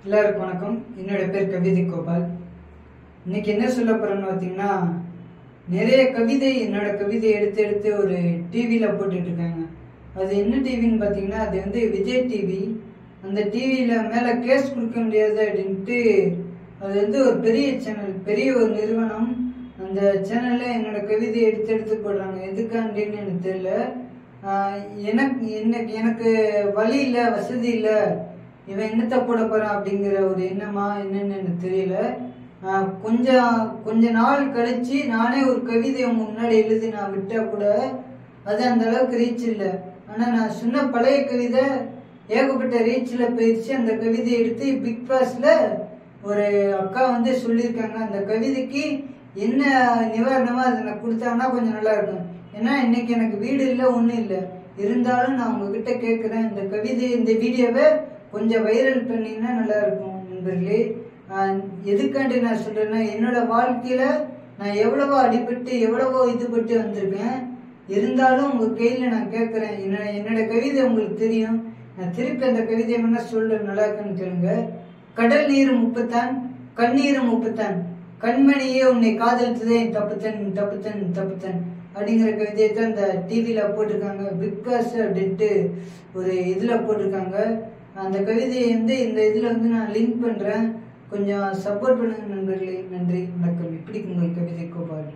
எல்லாருக்கும் வணக்கம். என்னோட பேர் கவிதை கோபால். இன்னைக்கு என்ன சொல்ல போறேன்னு பார்த்தீங்கன்னா, நிறைய கவிதை என்னோட கவிதை எடுத்து எடுத்து ஒரு டிவியில் போட்டுட்டு இருக்காங்க. அது என்ன டிவின்னு பார்த்தீங்கன்னா, அது வந்து விஜய் டிவி. அந்த டிவியில் மேலே கேஸ் கொடுக்க முடியாது அப்படின்ட்டு அது வந்து ஒரு பெரிய சேனல், பெரிய ஒரு நிறுவனம். அந்த சேனலில் என்னோட கவிதை எடுத்து எடுத்து போடுறாங்க. எதுக்காண்டின்னு எனக்கு தெரியல. எனக்கு வழி இல்லை, வசதி இல்லை, இவன் என்னத்தை போட போறான் அப்படிங்கிற ஒரு எண்ணமா என்னன்னு எனக்கு தெரியல. கொஞ்ச நாள் கழிச்சு நானே ஒரு கவிதை உங்க முன்னாடி எழுதி நான் விட்டா கூட அது அந்த அளவுக்கு ரீச் இல்லை. ஆனா நான் சொன்ன பழைய கவிதை ஏகப்பட்ட ரீச்சில் போயிடுச்சு. அந்த கவிதை எடுத்து பிக் பாஸ்ல ஒரு அக்கா வந்து சொல்லியிருக்காங்க. அந்த கவிதைக்கு என்ன நிவாரணமா அதை நான் கொடுத்தாங்கன்னா கொஞ்சம் நல்லா இருக்கும். ஏன்னா இன்னைக்கு எனக்கு வீடு இல்லை, ஒன்றும் இல்லை. இருந்தாலும் நான் உங்ககிட்ட கேட்குறேன், இந்த கவிதை இந்த வீடியோவை கொஞ்சம் வைரல் பண்ணிங்கன்னா நல்லா இருக்கும் நண்பர்களே. எதுக்காண்டி நான் சொல்றேன்னா, என்னோட வாழ்க்கையில நான் எவ்வளவோ அடிபட்டு எவ்வளவோ இதுபட்டு வந்திருக்கேன். இருந்தாலும் உங்க கையில நான் கேட்கறேன், என்னோட கவிதை உங்களுக்கு தெரியும். நான் திருப்பி அந்த கவிதையை வேணா சொல்றேன், நல்லா இருக்குன்னு கேளுங்க. கடல் நீரும் உப்புத்தான், கண்ணீரும் உப்புத்தான், கண்மணியே உன்னை காதலித்ததே தப்புத்தன் தப்புத்தன் தப்புத்தன் அப்படிங்கிற கவிதையை தான் இந்த டிவியில போட்டிருக்காங்க. பிக் பாஸ் அப்படின்ட்டு ஒரு இதுல போட்டிருக்காங்க. அந்த கவிதையை வந்து இந்த இதில் வந்து நான் லிங்க் பண்ணுறேன். கொஞ்சம் சப்போர்ட் பண்ணுங்க நண்பர்களே. நன்றி, வணக்கம். இப்படி உங்கள் கவிதை கோபால்.